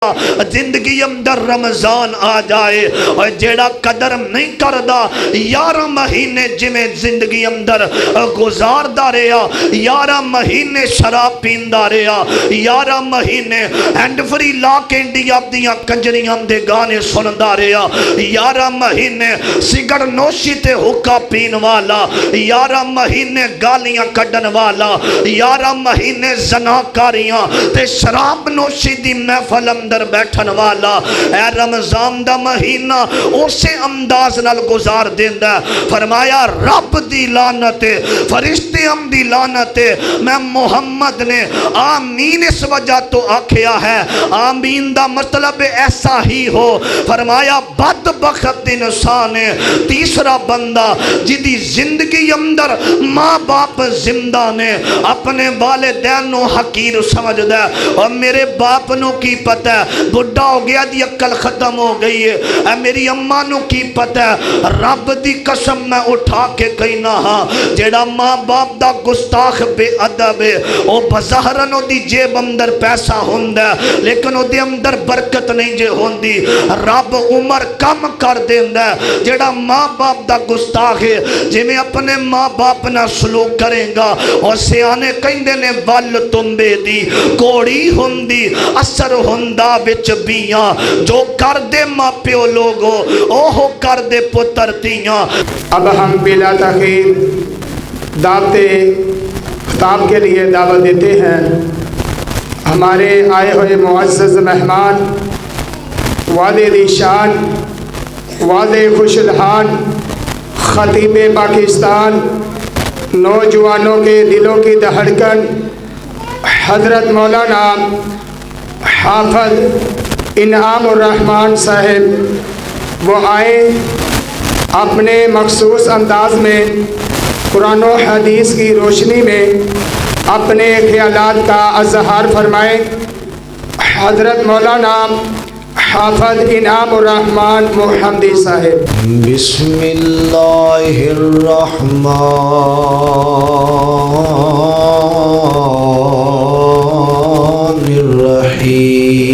زندگی اندر رمضان آ جائے اور جیڑا قدر نہیں کردا 11 مہینے جمیں زندگی اندر گزاردا رہا 11 مہینے شراب پیندا رہا 11 مہینے ہینڈ فری لا کے انڈیا دیاں کنجریاں دے گانے سندا رہا 11 مہینے سگڑ نوشی تے حکا پین والا 11 مہینے گالیاں کڈن والا 11 مہینے زناکاریاں تے شراب نوشی دی محفل اندر بیٹھن والا اے رمضان دا مہینہ اسے انداز نال گزار دیندا فرمایا رب دی لعنت فرشتے ہم دی لعنت میں محمد نے آمین اس وجہ تو آکھیا ہے آمین دا مطلب ایسا ہی ہو فرمایا بدبخت انسان تیسرا بندہ جدی زندگی اندر ماں باپ زندہ نے اپنے والدین نو حقیر سمجھ دے اور میرے باپ نو کی پتہ ہے بڑھا ہو گیا دی عقل ختم ہو گئی ہے اے میری اماں نو کی پتہ ہے رب دی قسم میں اٹھا کے کہنا ہاں جیڑا ماں باپ دا گستاخ بے ادب ہے او بظاہرن او دی جیب اندر پیسہ ہوندا ہے لیکن او دے اندر برکت نہیں جے ہوندی رب عمر کم کر دیندا ہے جیڑا ماں باپ دا گستاخ ہے جی میں اپنے ماں باپ نہ سلوک کریں گا اور سیانے کہندے نے ول تمبے دی کوڑی ہوندی اثر ہوندا وچ بیاں جو کر دے ماں پیو لوگو اوہو کر دے پتر تیاں اب ہم بلا تاخیر دعوت خطاب کے لیے دعوت دیتے ہیں ہمارے آئے ہوئے معزز مہمان والد شان والد خوش الحال خطیب پاکستان نوجوانوں کے دلوں کی دھڑکن حضرت مولانا حافظ انعام الرحمن صاحب وہ آئیں اپنے مخصوص انداز میں قرآن و حدیث کی روشنی میں اپنے خیالات کا اظہار فرمائیں حضرت مولانا حافظ انعام الرحمن محمدی صاحب بسم اللہ الرحمن الرحیم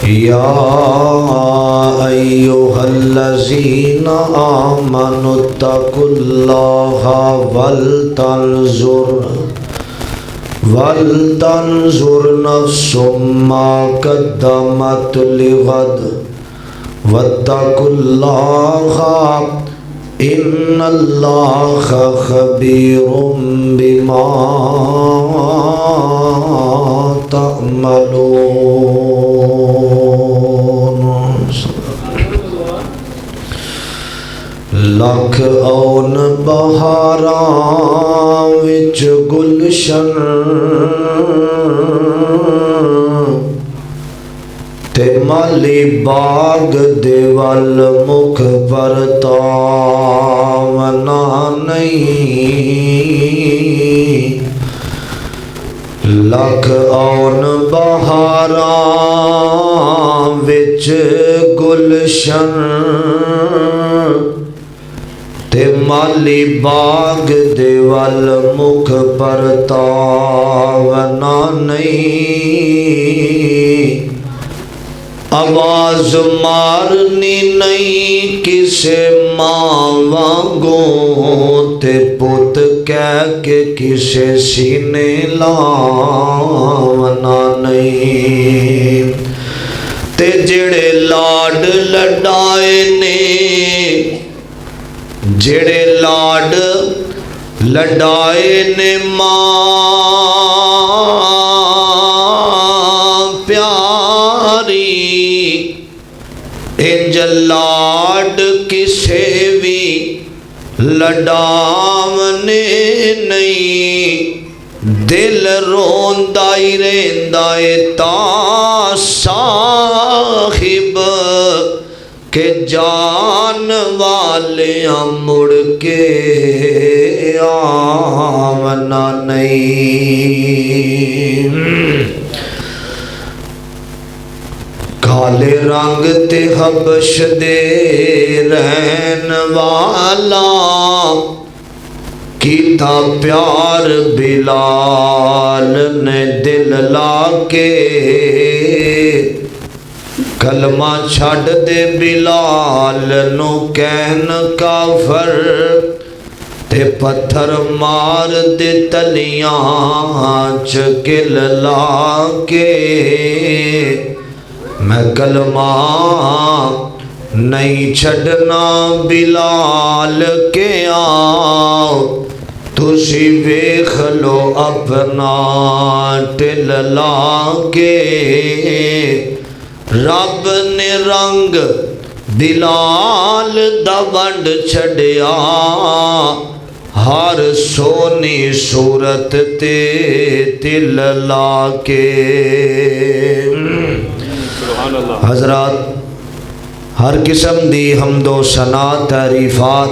یا ایہا الذین آمنوا اتقوا اللہ ولتنظر نفس ما قدمت لغد واتقوا اللہ ان اللہ خبیر بما تعملون لکھ اون بہاراں وچ گلشن تے مالی باغ دے ول مکھ پرتاونا نہیں لکھ اون بہاراں وچ گلشن تے مالی باغ دے ول مکھ پرتاونا نہیں آواز مارنی نہیں کسے ماں وانگوں تے پت کہہ کے کسے سینے لاونا نہیں تے جڑے لاڈ لڈائے نے جڑے لاڈ لڈائے نے ماں پیاری انج لاڈ کسے بھی لڈاونے نہیں دل روندائی رہندائے تا صاحب کہ جان والیاں مڑ کے آونا نہیں کالے رنگ تے حبش دے رہن والا کیتا پیار بلال نے دل لا کے کلمہ چھڑ دے بلال نو کہن کافر تے پتھر مار دے تلیاں چکل لا کے میں کلمہ نہیں چھڑنا بلال کے آؤ تسی ویکھ لو اپنا ٹل لا کے رب نے رنگ بلال دا ونڈ چھڑیا ہر سونی صورت تے تل لا کے حضرات ہر قسم دی حمد و ثنا تعریفات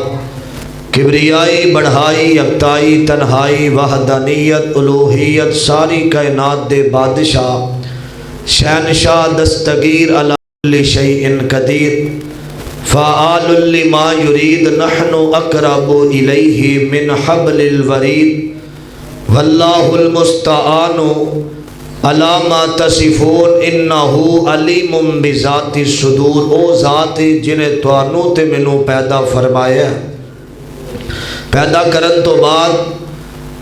کبریائی بڑھائی یکتائی تنہائی وحدانیت الوہیت ساری کائنات دے بادشاہ شہنشاہ دستگیر علی کل شیء قدیر فعال لما یرید نحن اقرب الیہ من حبل الورید واللہ المستعان علی ما تصفون انہو علیم بذات الصدور او ذات جنہیں توانوں تے منوں پیدا فرمایا پیدا کرن تو بعد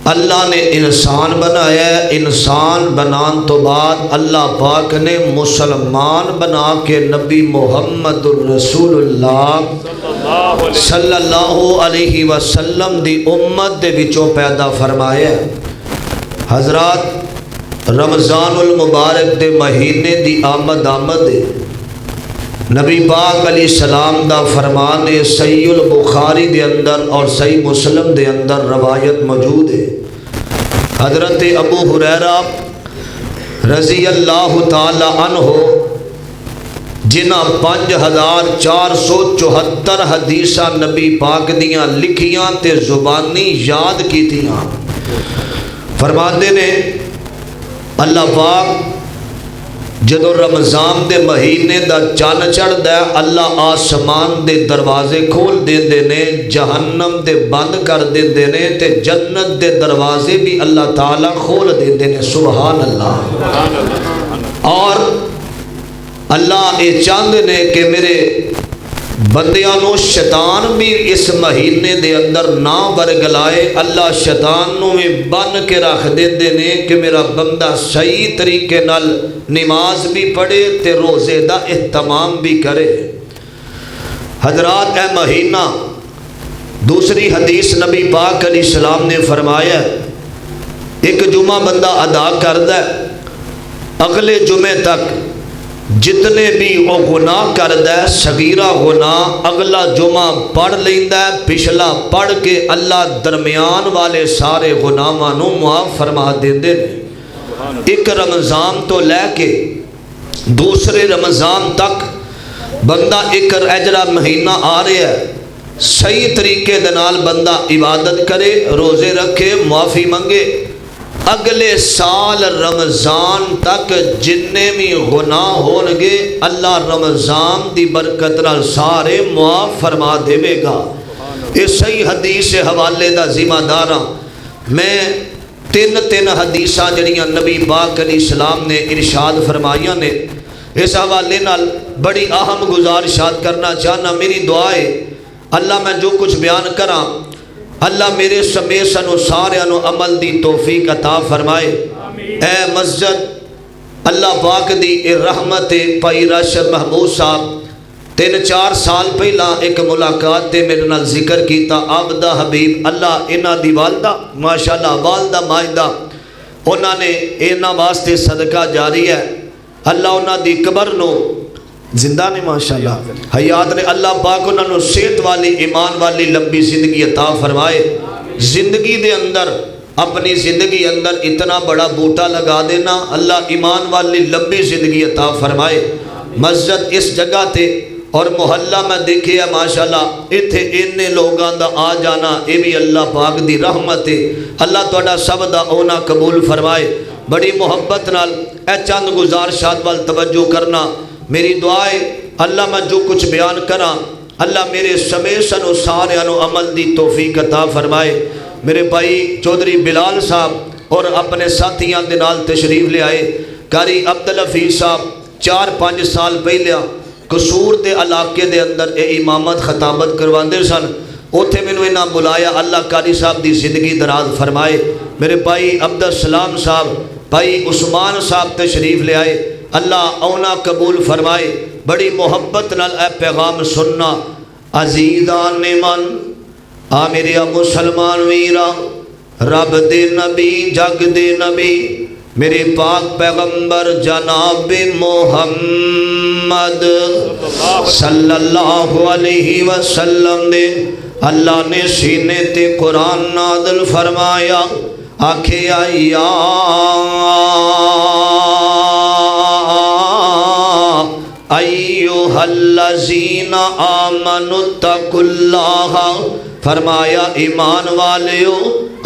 اللہ نے انسان بنایا ہے انسان بنان تو بعد اللہ پاک نے مسلمان بنا کے نبی محمد الرسول اللہ صلی اللہ علیہ وسلم دی امت دے وچوں پیدا فرمایا ہے حضرات رمضان المبارک دے مہینے دی آمد ہے نبی پاک علیہ السلام دا فرمان صحیح البخاری دے اندر اور صحیح مسلم دے اندر روایت موجود ہے حضرت ابو ہریرہ رضی اللہ تعالی عنہ جنہ 5474 حدیثہ نبی پاک دیاں لکھیاں تے زبانی یاد کی تیاں فرماتے نے اللہ پاک جدو رمضان دے مہینے دا چان چڑھ دے اللہ آسمان دے دروازے کھول دین دے نے جہنم دے بند کر دین دے نے تے جنت دے دروازے بھی اللہ تعالیٰ کھول دین دے نے سبحان اللہ اور اللہ اے چاہتے نے کہ میرے بندیانو شیطان بھی اس مہینے دے اندر نہ ورگلائے اللہ شیطان نو میں بن کے رکھ دیندے نے کہ میرا بندہ صحیح طریقے نال نماز بھی پڑھے تے روزے دا اہتمام بھی کرے حضرات اے مہینہ دوسری حدیث نبی پاک علیہ السلام نے فرمایا ایک جمعہ بندہ ادا کردہ ہے اگلے جمعے تک جتنے بھی وہ گناہ کردہ ہے صغیرہ گناہ اگلا جمعہ پڑھ لیندہ ہے پچھلا پڑھ کے اللہ درمیان والے سارے گناہاں معاف فرما دیندے نے ایک رمضان تو لے کے دوسرے رمضان تک بندہ ایک اجرا مہینہ آ رہا ہے صحیح طریقے دنال بندہ عبادت کرے روزے رکھے معافی منگے اگلے سال رمضان تک جننے بھی گناہ ہونگے اللہ رمضان دی برکت نال سارے معاف فرما دے گا اس صحیح حدیث حوالے دا ذمہ داراں میں تین حدیثاں جڑیاں نبی پاک علیہ السلام نے ارشاد فرمائیاں نے اس حوالے نال بڑی اہم گزارشات کرنا چاہنا میری دعا ہے اللہ میں جو کچھ بیان کراں اللہ میرے سمیت سنو سارے انو عمل دی توفیق عطا فرمائے اے مسجد اللہ پاک دی رحمت پائی راشد محمود صاحب 3-4 سال پہلا ایک ملاقات تے میرے نال ذکر کیتا عبدہ حبیب اللہ انہ دی والدہ ماشاءاللہ والدہ مائدہ انہ نے انہ واسطے صدقہ جاری ہے اللہ انہ دی قبر نو زندہ نے ماشاءاللہ حیات نے اللہ پاک انہوں نے صحت والی ایمان والی لمبی زندگی عطا فرمائے زندگی دے اندر اپنی زندگی اندر اتنا بڑا بوٹا لگا دینا اللہ ایمان والی لمبی زندگی عطا فرمائے مسجد اس جگہ تے اور محلہ میں دیکھے ہے ماشاءاللہ اتھے اننے لوگاں دا آ جانا اے بھی اللہ پاک دی رحمت ہے اللہ توڑا سب دا اونا قبول فرمائے بڑی محبت نال اے چند گزارشات وال توجہ کرنا میری دعائے اللہ میں جو کچھ بیان کراں اللہ میرے سمیت سنو سارے انو عمل دی توفیق عطا فرمائے میرے بھائی چودھری بلال صاحب اور اپنے ساتھیاں دے نال تشریف لے آئے. قاری عبدالحفیظ صاحب 4-5 سال پہلے قصور دے علاقے دے اندر اے امامت خطابت کرواندے سن. اوتھے مینوں انہاں بلایا. اللہ قاری صاحب دی زندگی دراز فرمائے. میرے بھائی عبدالسلام صاحب بھائی عثمان صاحب تشریف لے آئے. اللہ اونا قبول فرمائے. بڑی محبت نال اے پیغام سننا. عزیزان من آ میرے مسلمان ویرا رب دے نبی جگ دے نبی میرے پاک پیغمبر جناب محمد صلی اللہ علیہ وسلم دے اللہ نے سینے تے قرآن نازل فرمایا. آکھیا یا ایوہ الذین آمنوا اتقوا اللہ. فرمایا ایمان والیو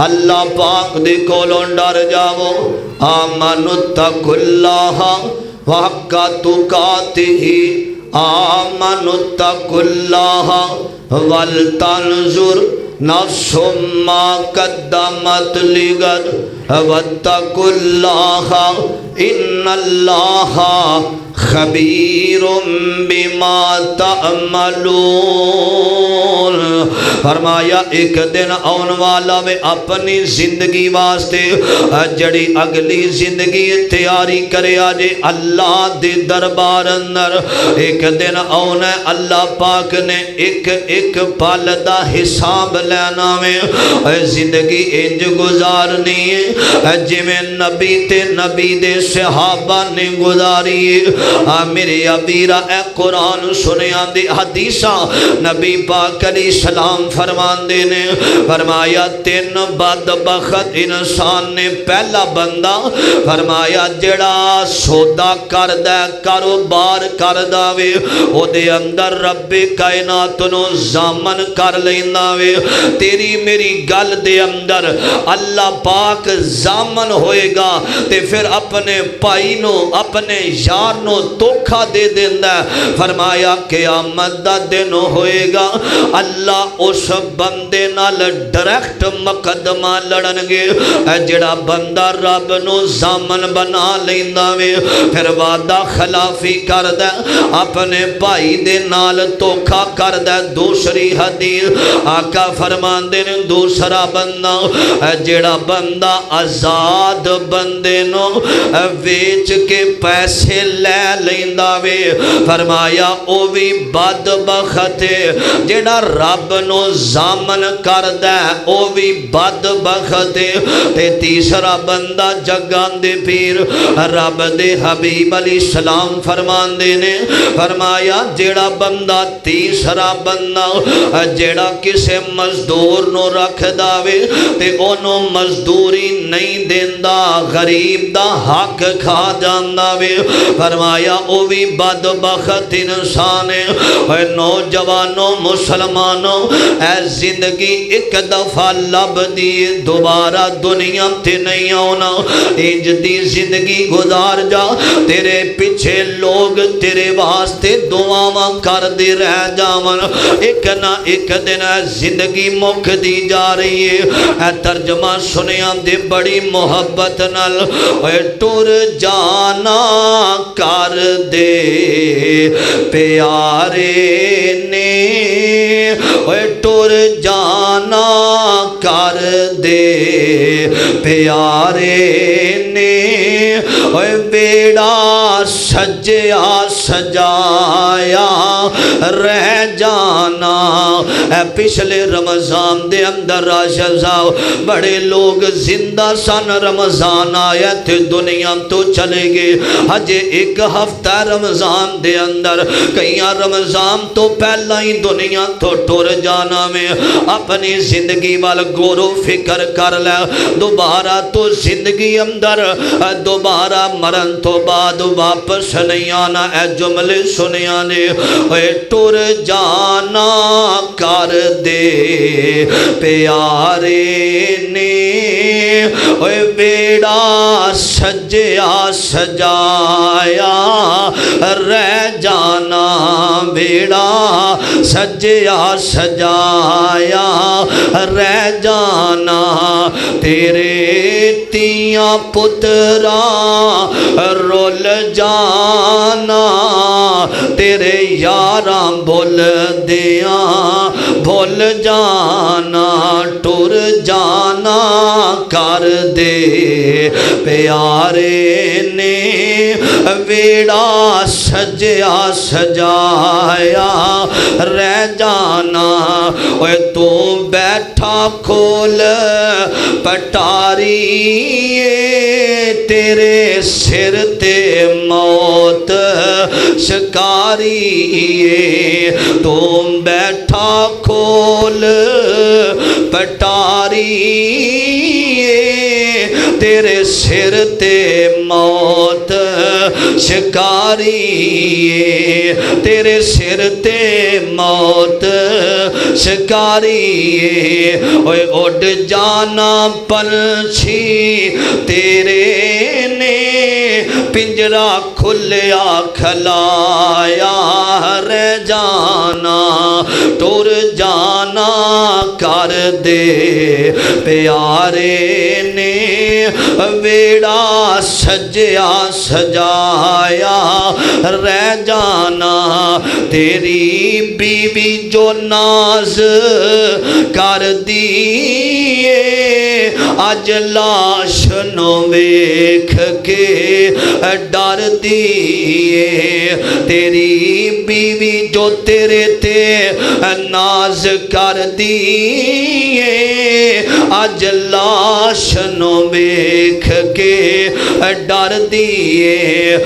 اللہ پاک دے کولوں ڈر جاؤ. آمنوا اتقوا اللہ وحق تقاتہ. آمنوا اتقوا اللہ ولتنظر نفس ما قدمت لغد واتقوا اللہ ان اللہ خبیر بما تعملون. فرمایا ایک دن آن والا میں اپنی زندگی واسطے جڑی اگلی زندگی تیاری کرے آجے اللہ دے دربار اندر. ایک دن آن ہے اللہ پاک نے ایک پل دا حساب لینا میں زندگی انج گزارنی ہے جی میں نبی تے نبی دے صحابہ نے گزاری. میرے ابیرہ اے قرآن سنیاں دے حدیثاں نبی پاک علیہ السلام فرمان دے نے فرمایا 3 بدبخت انسان نے. پہلا بندہ فرمایا جڑا سودا کردہ کاروبار کردہ وے او دے اندر رب کائنات نو زامن کر لیندہ وے. تیری میری گل دے اندر اللہ پاک زامن ہوئے گا تے پھر اپنے پائی نو اپنے یار نو دھوکھا دے دیندہ. فرمایا قیامت دا دن ہوئے گا اللہ اس بندے نال ڈائریکٹ مقدمہ لڑن گے جڑا بندہ رب نو زامن بنا لیندا وے پھر وعدہ خلافی کردہ اپنے بھائی دے نال دھوکھا کردہ. دوسری حدیث آقا فرماندے نے دوسرا بندہ جڑا بندہ آزاد بندے نو ویچ کے پیسے لے لیندا وے فرمایا او بھی بدبخت ہے. جڑا رب نو زامن کردہ او بھی بدبخت ہے. تے تیسرا بندہ جگان دے پیر رب دے حبیب علیہ السلام فرمان دے نے فرمایا جڑا بندہ تیسرا بندہ جڑا کسے مزدور نو رکھ داوے تے انو مزدوری نہیں دیندہ غریب دا حق کھا جاندہ وے فرمایا او بھی بدبخت انسان ہے. نوجوانوں مسلمانوں اے زندگی ایک دفعہ لب دی دوبارہ دنیا تے نہیں آنا. انج دی زندگی گزار جا تیرے پیچھے لوگ تیرے واسطے دعاواں کر دے رہ جاون. ایک نہ ایک دن زندگی مک دی جا رہی ہے. اے ترجمہ سنیاں دے بڑی محبت نال اے ٹر جانا کر دے پیارے نے اے ٹر جانا کر دے پیارے نے اے بیڑا سجیا سجایا رہ جانا. اے پچھلے رمضان دے اندر راشد صاحب بڑے لوگ زندہ سن. رمضان آیا تھے دنیا تو چلے گئے. ہجے ایک ہفتہ رمضان دے اندر کئیاں رمضان تو پہلا ہی دنیا تو ٹر جانا میں اپنی زندگی وال غور و فکر کر لے. دوبارہ تو زندگی اندر دوبارہ مرن تو بعد واپس نہیں آنا. اے جملے سنیا نے اے ٹر جانا کر دے پیارے نے اے بیڑا سجیا سجایا رہ جانا بیڑا سجیا سجایا رہ جانا تیرے تیاں پترا رول جانا تیرے یاراں بھول دیاں بھول جانا ٹر جانا کر دے پیارے نے ویڑا سجیا سجایا رہ جانا اوے تو بیٹھا کھول پٹاری تیرے سر تے موت شکاری تو بیٹھا کھول پٹاری تیرے سر تے موت شکاری تیرے سر تے موت شکاری اوے اڑ جانا پنچھی تیرے نے پنجرا کھلیا کھلایا رہ جانا ٹر جانا کر دے پیارے نے ویڑا سجیا سجایا رہ جانا تیری بیوی جو ناز کر دیے اج لاش نو ویکھ کے ڈر دیے تیری بیوی جو تیرے تے ناز کر دیے اج لاش نو ویکھ کے ڈر دیے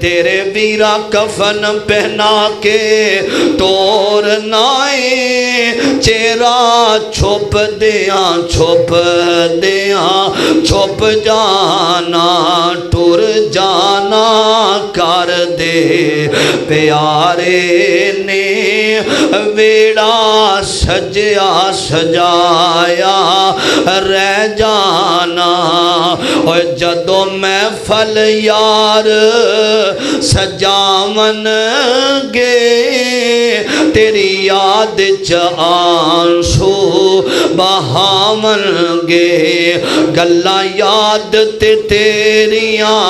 تیرے ویرا کفن پہنا کے تور نائے چہرہ چھپ دیاں چھپ جانا ٹر جانا کر دے پیارے نے ویڑا سجیا سجایا رہ جانا اور جدو محفل یار سجاون گے تیری یاد آنسو بہاون گے گلاں یاد تے تیریاں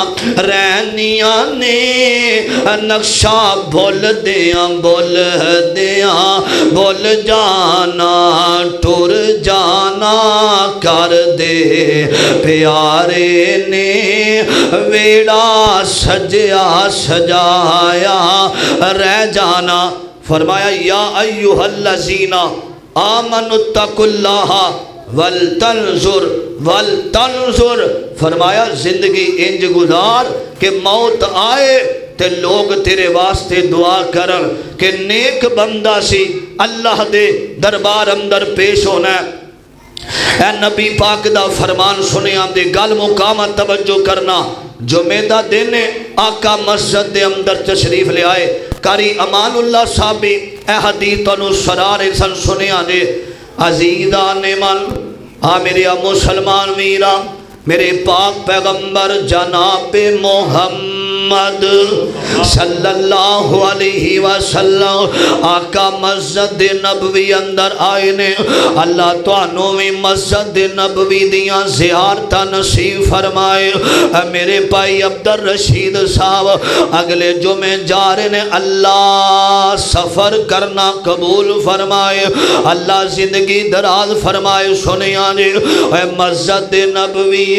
رہنیاں نے نقشہ بھول دیاں بھول جانا ٹر جانا کر دے پیارے نے ویڑا سجیا سجایا رہ جانا فرمایا یا ایھا الذین آمنوا اتقوا اللہ ولتنظر فرمایا زندگی انج گزار کہ موت آئے تے لوگ تیرے واسطے دعا کرن کہ نیک بندہ سی اللہ دے دربار اندر پیش ہونا ہے اے نبی پاک دا فرمان سنے آمدے گل مقامت توجہ کرنا جمعہ دا دن آقا مسجد دے اندر تشریف لے آئے کاری امان اللہ صاحب بھی اے حدیث تنو سرار انسان سنے آنے عزیزان من میرے مسلمان ویرا میرے پاک پیغمبر جناب محمد صلی اللہ علیہ وسلم آقا مسجد نبوی اندر آئے نے اللہ توانوں میں مسجد نبوی دیاں زیارتہ نصیب فرمائے میرے بھائی عبدالرشید صاحب اگلے جمعے جا رہے نے اللہ سفر کرنا قبول فرمائے اللہ زندگی دراز فرمائے سنے آنے مسجد نبوی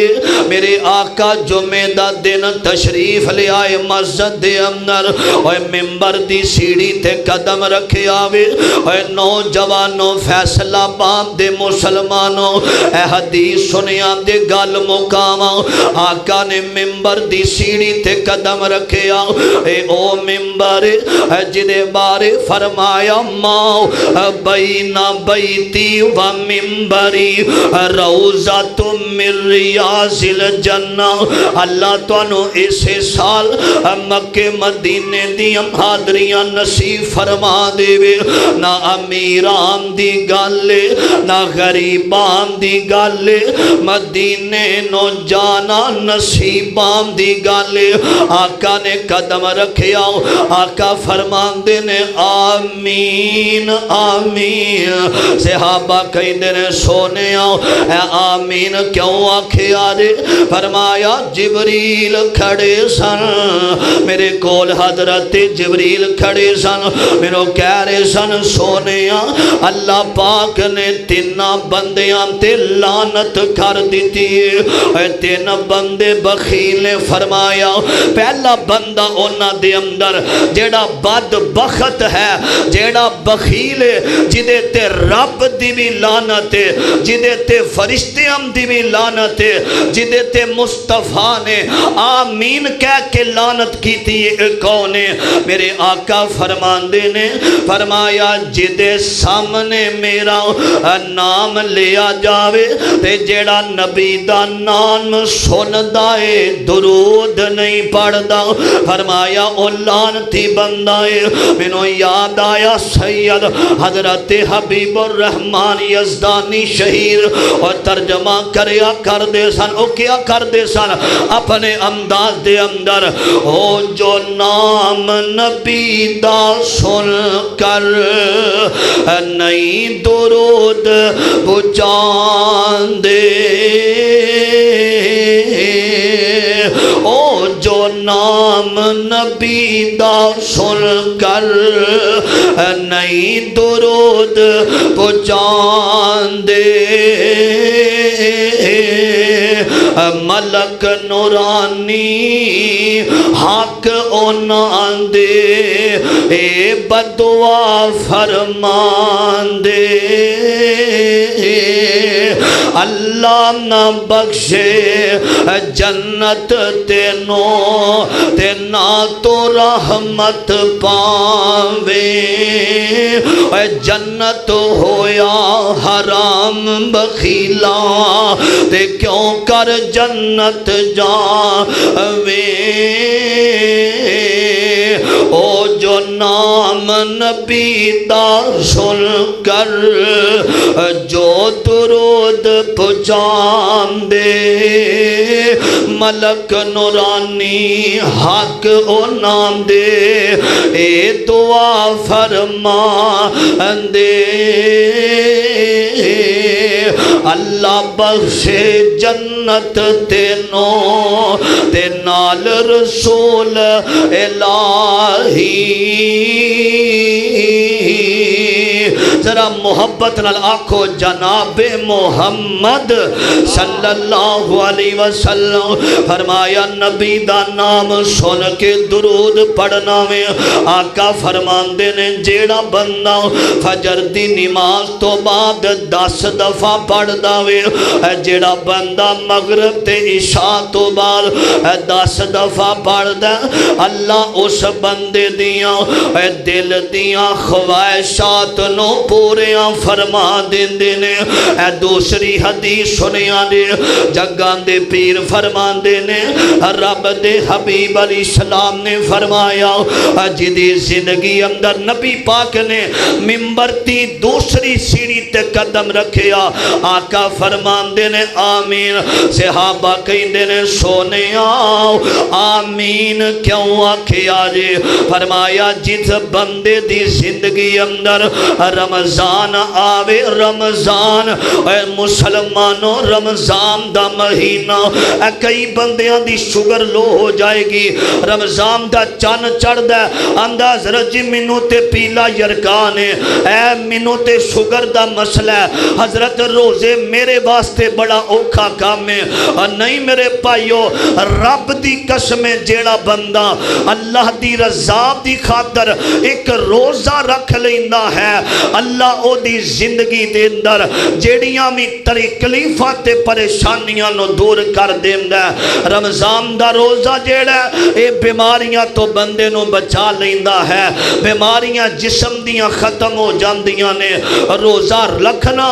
میرے آقا جمعہ دا دن تشریف لے آئے مسجد دے اندر اوے ممبر دی سیڑھی تے قدم رکھے آوے اوے نوجوانوں فیصلہ باب دے مسلمانوں اے حدیث سنیا دے گل مقام آقا نے ممبر دی سیڑھی تے قدم رکھے آوے او ممبر جدے بارے فرمایا ماؤ بینا بیتی و ممبری روزہ تم من ریاض الجنہ اللہ تو انہوں اسے سال مکے مدینے دیاں حاضریاں نصیب فرما دے نہ امیران دی گل نہ غریبان دی گل مدینے نو جانا نصیبان دی گل آقا نے قدم رکھیا آقا فرماندے نے آمین آمین صحابہ کہندے نے سونے اے آمین کیوں آکھیا جے فرمایا جبریل کھڑے سن میرے کول حضرت جبریل کھڑے سن میرے کہہ رہے سن سونے اللہ پاک نے تینہ بندیاں تے لعنت کر دیتی ہے تین بندے بخیل نے فرمایا پہلا بندہ اونا دے اندر جیڑا بد بخت ہے جیڑا بخیل ہے جدے تے رب دی بھی لعنت ہے جدے تے فرشتیاں دی بھی لعنت ہے جدے تے مصطفیٰ نے آمین کہہ کے لعنت کی تھی کون ہے میرے آقا فرماندے نے فرمایا جدے سامنے میرا نام لیا جاوے تے جیڑا نبی دا نام سندا ہے درود نہیں پڑھدا فرمایا او لعنتی بندہ ہے مینوں یاد آیا سید حضرت حبیب الرحمن یزدانی شہیر اور ترجمہ کریا کر دے سن او کیا کر دے سن اپنے انداز دے اندر او جو نام نبی دا سن کر نہیں درود پہنچان دے او جو نام نبی دا سن کر نہیں درود پہنچان دے ملک نورانی حق اونان دے اے بدعا فرمان دے اللہ نہ بخشے جنت تینوں تے نہ تو رحمت پاوے جنت ہویا حرام بخیلا تے کیوں کر جنت جاوے او جو نام نبی دا سن کر جو درود پہنچان دے ملک نورانی حق او نام دے اے دعا فرمان دے اللہ بخشے جنت تینوں تے نال رسول الہی ذرا محبت نال آکھو جناب محمد صلی اللہ علیہ وسلم فرمایا نبی دا نام سن کے درود پڑھنا میں آقا فرماندے نے جیڑا بندہ فجر دی نماز تو بعد 10 دفعہ پڑھ داوے جیڑا بندہ مغرب تے عشاء تو بعد 10 دفعہ پڑھ دا اللہ اس بندے دیاں دل دیاں خواہشات نو پوریاں فرما دیندے نے دوسری حدیث سنیاں نے جگان دے پیر فرما دے نے رب دے حبیب علیہ السلام نے فرمایا جدی زندگی اندر نبی پاک نے ممبر تی دوسری سیڑھی تے قدم رکھیا آقا فرمان دے نے آمین صحابہ کہندے نے سونے آؤ آمین کیوں آکھیا جے فرمایا جس بندے دی زندگی اندر رمضان آوے رمضان اے مسلمانوں رمضان دا مہینہ اے کئی بندیاں دی شگر لو ہو جائے گی رمضان دا چان چڑھ دے انداز رجی منو تے پیلا یرکانے اے منو تے شگر دا مسئلہ ہے حضرت روزے میرے واسطے بڑا اوکھا کام ہے نہیں میرے پائیو رب دی قسم جیڑا بندہ اللہ دی رضا دی خاطر ایک روزہ رکھ لیندہ ہے اللہ او دی زندگی دے اندر جیڑیاں بھی تکلیفاں تے پریشانیاں نو دور کر دیندا ہے۔ رمضان دا روزہ جیڑا اے بیماریاں تو بندے نو بچا لیندا ہے، بیماریاں جسم دیاں ختم ہو جاندیاں نے۔ روزہ رکھنا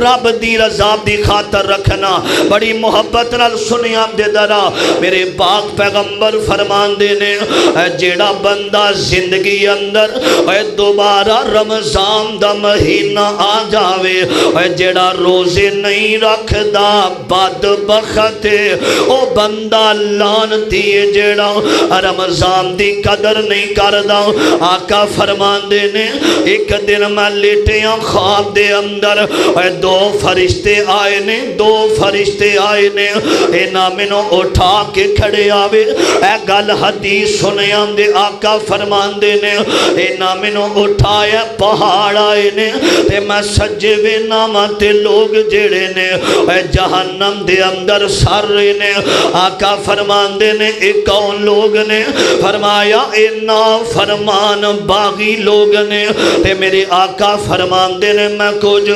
رب دی رضا دی خاطر رکھنا، بڑی محبت نال سنیا دے درا میرے پاک پیغمبر فرماندے نے جیڑا بندہ زندگی اندر دوبارہ رمضان دا مہینہ آ جاوے، جیڑا روزے نہیں رکھدا بدبخت او بندہ لعنتی ہے جیڑا رمضان دی قدر نہیں کردا۔ آقا فرماندے نے ایک دن میں لیٹیاں خواب دے اندر دو فرشتے آئے نے، دو فرشتے آئے نے، اینا منو اٹھا کے کھڑے آوے، اے گل حدیث سنے آندے آقا فرماندے نے اینا منو اٹھایا پہاڑ آئے نے تے میں سجے وے نامت لوگ جڑے نے جہنم دے اندر سر رہے نے۔ آقا فرماندے نے ایک کون لوگ نے؟ فرمایا اے نا فرمان باغی لوگ نے۔ تے میرے آقا فرماندے نے میں کچھ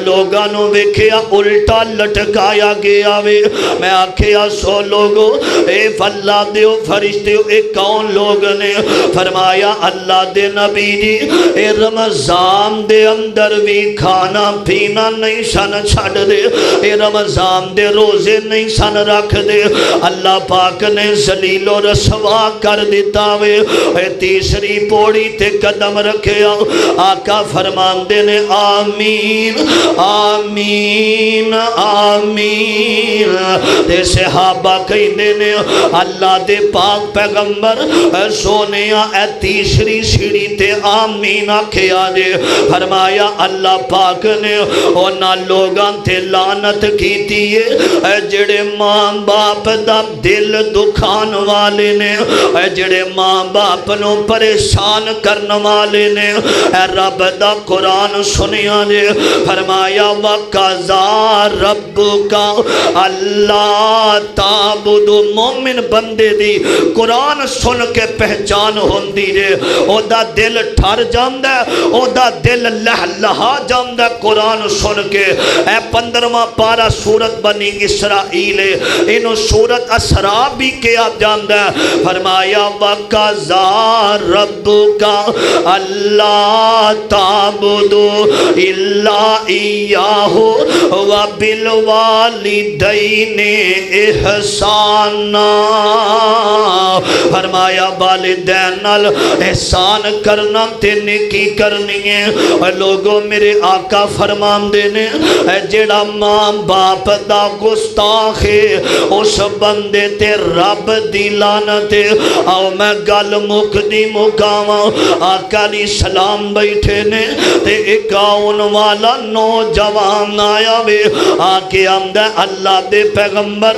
لوگاں نو ویکھیا الٹا لٹکایا گیا وے، میں آکھیا سو لوگو اے اللہ دیو فرشتیو اے کون لوگ نے؟ فرمایا اللہ دے نبی جی اے رمضان دے اندر بھی کھانا پینا نہیں سن چھڑ دے، اے رمضان دے روزے نہیں سن رکھ دے، اللہ پاک نے ذلیل و رسوا کر دیتا وے۔ اے تیسری پوڑی تے قدم رکھیا، آقا فرماندے نے آمین آمین آمین۔ تے صحابہ کہندے نے اللہ دے پاک پیغمبر سونیا اے تیسری سیڑھی تے آمین آکھیا جے۔ فرمایا اللہ پاک نے اونا لوگاں تے لعنت کیتی ہے جڑے ماں باپ دا دل دکھان والے نے، جڑے ماں باپ نو پریشان کرن والے نے۔ اے رب دا قرآن سنیا جے، فرمایا وَقَضَىٰ رَبُّكَ اللہ تعبد، مومن بندے دی قرآن سن کے پہچان ہوندی جے، او دا دل ٹھر جاندہ ہے، او دا دل لہا جاندہ ہے قرآن سن کے۔ اے 15واں پارہ سورت بنی اسرائیل انہوں سورت اسراء بھی کیا جاندہ ہے۔ فرمایا وَقَضَىٰ رَبُّكَ اللہ تعبد الا ایاہ وبالوالدین احسانا۔ فرمایا والدین نال احسان کرنا تے نیکی کرنی ہے۔ لوگوں میرے آقا فرماندے نے جیڑا ماں باپ دا گستاخ ہے اس بندے تے رب دی لعنت ہے۔ آؤ میں گل مک دی مکاواں، آقا علیہ السلام بیٹھے نے تے ایک آن والا نوجوان آیا وے، آکے آمدہ اللہ دے پیغمبر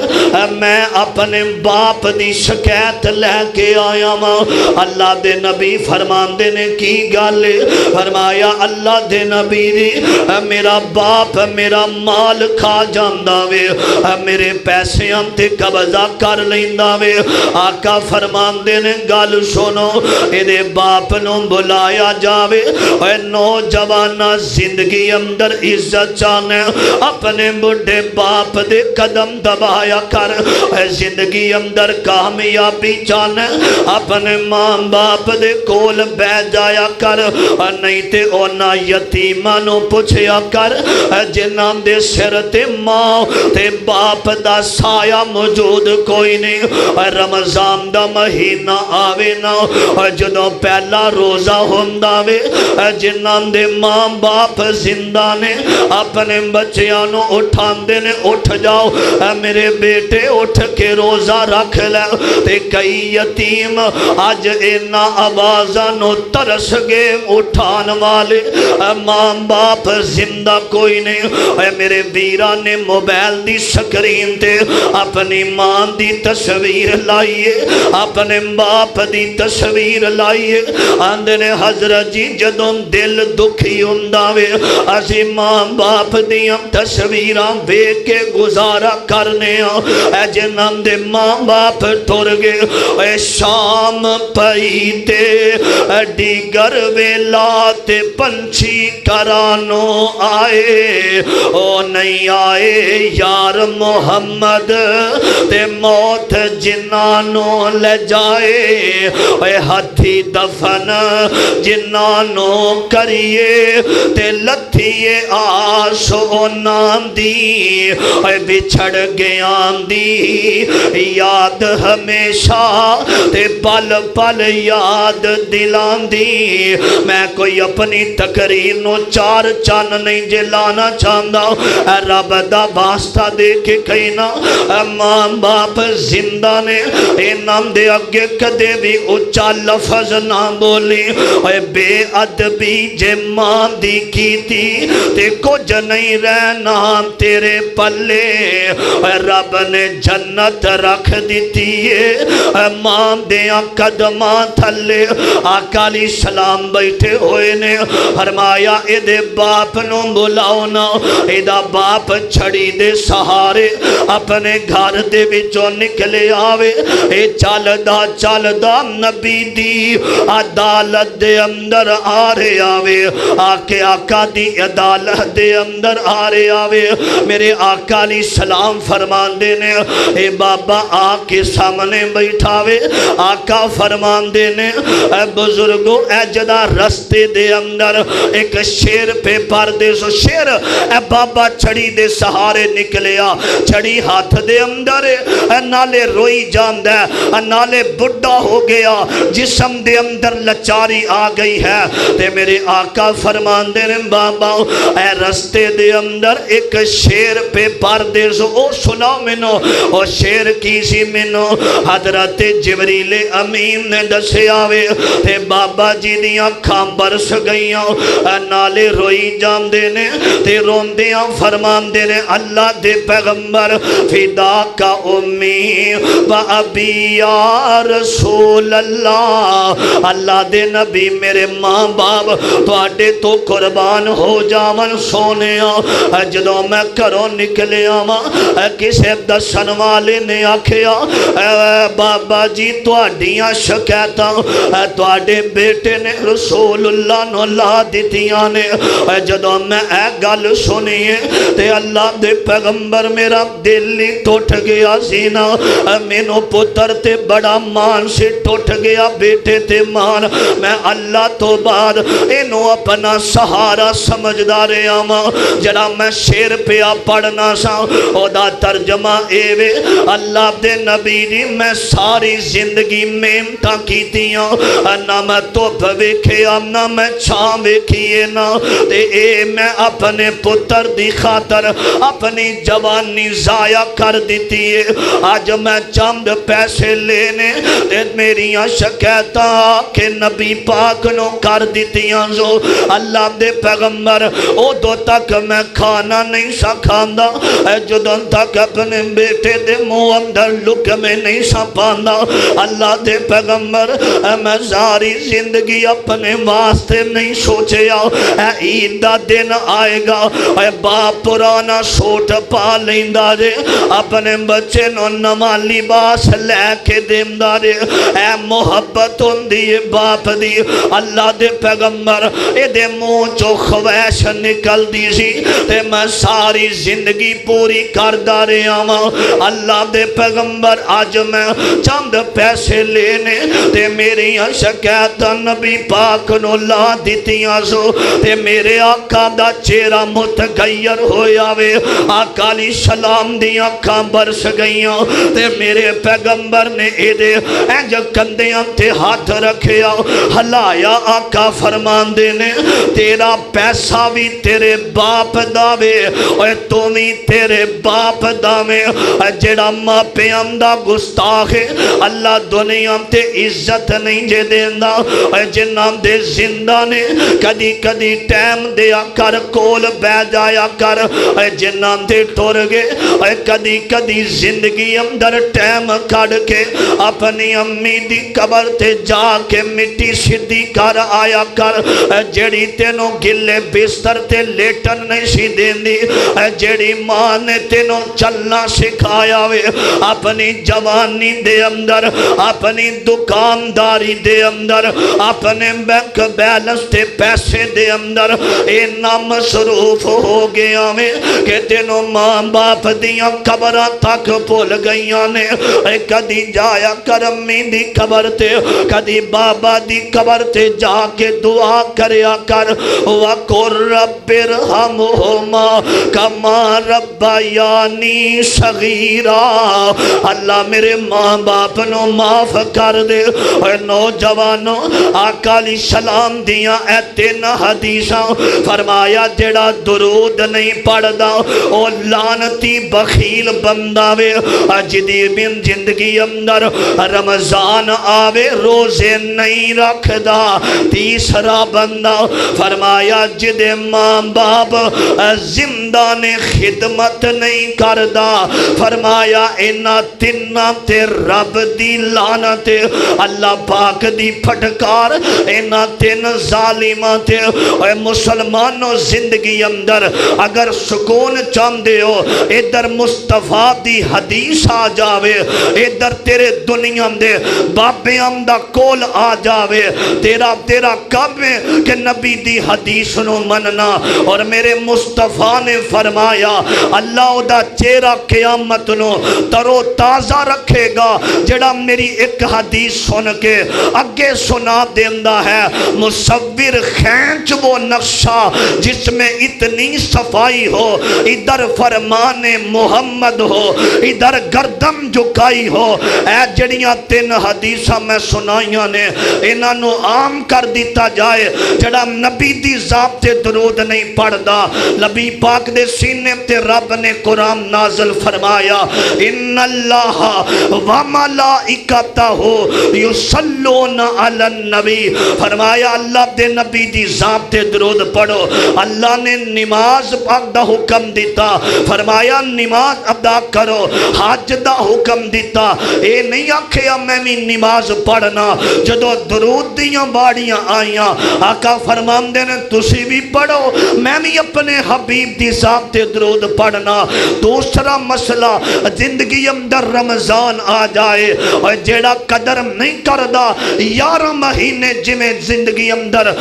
میں اپنے باپ دی شکایت لے کے آیا ماں۔ اللہ دے نبی فرماندے نے کی گالے؟ فرمایا اللہ دے نبی دی میرا باپ میرا مال کھا جاندہ وے، میرے پیسے تے قبضہ کر لیندہ وے۔ آقا فرماندے نے گال سنو اے باپ نو بلایا جاوے، اے نوجوانہ زندگی اندر عزت چانے اپنے بڑھے باپ دے قدم دبایا کر، اے زندگی اندر کامیابی چانے اپنے ماں باپ دے کول بے جایا کر، نہیں تے اونا یتیمانو پوچھیا کر جنہاں دے سر تے ماں تے باپ دا سایہ موجود کوئی نہیں۔ رمضان دا مہینہ آوے نا جدوں پہلا روزہ ہوندہ وے، جنہاں دے ماں باپ زندہ نے اپنے بچیاں نو اٹھاندے نے اٹھ جاؤ میرے بیٹے اٹھ کے روزہ رکھ لے، تے کئی یتیم آج اینا آوازاں نو ترس گے اٹھان والے ماں باپ زندہ کوئی نہیں۔ اے میرے ویران نے موبائل دی سکرین تے اپنی ماں دی تصویر لائیے، اپنے باپ دی تصویر لائیے، آندے نے حضرت جی جدوں دل دکھی ہوندہ وے اسی ماں باپ دیاں تصویراں بے کے گزارا کرنے اے جنہاں دے ماں باپ ٹر گے، اے شام پئیتے ڈیگر ویلات دے پنچھی کرانو آئے او نہیں آئے یار محمد تے موت جنانو لے جائے اے ہتھی دفن جنانو کریے تے لتھیے آسو نام دی اے بچھڑ گیاں دی یاد ہمیشہ تے پل پل یاد دلان دی میں کوئی اپنی تقریر نو چار چان نہیں جلانا چاہتا اے رب دا واسطہ دے کے کہنا اے ماں باپ زندہ نے اے نام دے اگے کدے بھی اچھا لفظ نہ بولی اے بے ادبی جے ماں دی کی تھی تے کچھ نہیں رہنا تیرے پلے اے رب نے جنت رکھ دیتی ہے ماں دیاں قدماں تھلے آقا علیہ السلام بیٹھے ہوئے نے فرمایا اے دے باپ نو بلاؤ نا اے دا باپ چھڑی دے سہارے اپنے گھر دے وچوں نکلے آوے اے چل دا نبی دی عدالت دے اندر آ رہے آوے آکے آقا دی عدالت دے اندر آ رہے آوے میرے آقا علیہ السلام فرمان دینے اے بابا آکے سامنے بیٹھاوے آقا فرمان دینے اے بزرگو اے جدا رستے دے اندر ایک شیر پہ پردے سو شیر اے بابا چھڑی دے سہارے نکلیا چھڑی ہاتھ دے اندر اے نالے روئی جاندہ اے نالے بڑھا ہو گیا جسم دے اندر لچاری آ گئی ہے تے میرے آقا فرمان دینے بابا اے رستے دے اندر ایک شیر پہ پردے سو او سنا منو او شیر کیسی منو حضرت جبریل امین نے دسے آوے تے بابا جی دیاں کھاں برس گئیاں نالے روئی جام دینے تے رون دیاں فرمان دینے اللہ دے پیغمبر فدا کا امی و ابی یا رسول اللہ اللہ دے نبی میرے ماں باپ تو آٹے تو قربان ہو جامن سونے جدو میں کروں نکلے آما کسے دسن والے نے آکھیا بابا جی تو آڈیاں شکایتاں تو آڈے بیٹے نے رسول اللہ نو لا دیتیاں نے جدو میں اے گل سنیے تے اللہ دے پیغمبر میرا دلی ٹوٹ گیا زینا مینو پتر تے بڑا مان سے ٹوٹ گیا بیٹے تے مان میں اللہ تو بعد انہوں اپنا سہارا سمجھدارے آما جڑا میں شیر پیا پڑھنا سا او دا ترجمہ ایوے اللہ دے نبی جی میں ساری زندگی محنتاں کیتیاں نہ میں توپ ویکھیا نہ میں چھاں ویکھیے نا تے اے میں اپنے پتر دی خاطر اپنی جوانی ضائع کر دیتی ہے آج میں چند پیسے لینے تے میریاں شکایتاں کہ نبی پاک نو کر دیتیاں جو اللہ دے پیغمبر او دو تک میں کھانا نہیں سا کھاندا جدوں تک اپنے بیٹے دے منہ اندر لک میں نہیں سا پاندا اللہ دے پیغمبر میں ساری زندگی اپنے واسطے نہیں سوچیا عید دا دن آئے گا باپ پرانا سوٹ پا لیندہ دے اپنے بچے نو نما لباس لے کے دیندہ دے اے محبت ہوندی باپ دی اللہ دے پیغمبر اے دے منہ چو خواہش نکل دی سی تے میں ساری زندگی پوری کردہ رہے آما اللہ دے پیغمبر آج میں چند پیسے لینے تے میری شکایت نبی پاک نو لا دیتیاں سو تے میرے آقا دا چہرہ متغیر ہویا وے آقا علیہ السلام دی آنکھاں برس گئیاں تے میرے پیغمبر نے ایدے اینج کندیاں تے ہاتھ رکھیا ہلایا آقا فرمان دینے تیرا پیسہ بھی تیرے باپ داوے اور تمہیں تیرے باپ داوے جڑا ماں پہ امدہ گستاخ اللہ دنیا تے عزت نہیں جے دیندہ جنہ دے زندہ نے کدی کدی ٹیم دیا کر کول بے جایا کر جنہ دے ٹور گے کدی کدی زندگی اندر ٹیم کھڑ کے اپنی امی دی قبر تے جا کے مٹی سدھی کر آیا کر جڑی تینوں گلے بستر تے لیٹن نہیں سی دیندی جڑی ماں نے تینوں چلنا سکھایا وے اپنی جوانی دے اندر اپنی دکانداری دے اندر اپنے بینک بیلنس تے پیسے دے اندر اینا مصروف ہو گیا میں کہ تینوں ماں باپ دیاں قبراں تک بھول گئیاں نے کدی جایا کر امی دی قبر تے کدی بابا دی قبر تے جا کے دعا کریا کر وَقُلْ رَبِّ ارْحَمْهُمَا كَمَا رَبَّيَانِي صَغِيرًا اللہ میرے ماں باپ نو معاف کر دے اے نوجوانوں آقا علیہ السلام دیاں اے تین حدیثاں فرمایا جڑا درود نہیں پڑھدا او لعنتی بخیل بندہ وے جدی بن زندگی اندر رمضان آوے روزے نہیں رکھدا تیسرا بندہ فرمایا جدے ماں باپ زندہ نے خدمت نہیں کردا فرمایا اینا تنہ تے رب دی لعنت اللہ پاک دی پھٹکار اینا تین ظالمہ تے اے مسلمانوں زندگی اندر اگر سکون چاندے ہو ادھر مصطفیٰ دی حدیث آ جاوے ادھر تیرے دنیا دے بابے امدہ کول آ جاوے تیرا کب ہے کہ نبی دی حدیث نو مننا اور میرے مصطفیٰ نے فرمایا اللہ دا چہرہ قیامت نو ترو تازہ رکھے گا جڑا میری ایک حدیث سن کے اگے سنا دیندہ ہے مصور کھینچ وہ نقشہ جس میں اتنی صفائی ہو ادھر فرمان محمد ہو ادھر گردم جھکائی ہو اے جڑیاں تین حدیثہ میں سنائیاں نے انہاں نو عام کر دیتا جائے جڑا نبی دی ذات تے درود نہیں پڑھدا نبی پاک دے سینے تے رب نے قرآن نازل فرمایا ان اللہ و ملائکتہ یصلون علی النبی فرمایا اللہ دے نبی دی ذات تے درود پڑھو اللہ نے نماز پاک دا حکم دیتا فرمایا نماز ادا کرو حج دا حکم دیتا اے نہیں آکھیا میں بھی نماز پڑھنا جدو درود دیاں باڑیاں آئیاں آقا فرمان دینے تسی بھی پڑھو میں بھی اپنے حبیب دی ذات تے درود پڑھنا دوسرا مسئلہ زندگی اندر رمضان آ جائے اور جیڑا قدر نہیں کردہ 11 مہینے جمیں زندگی اندر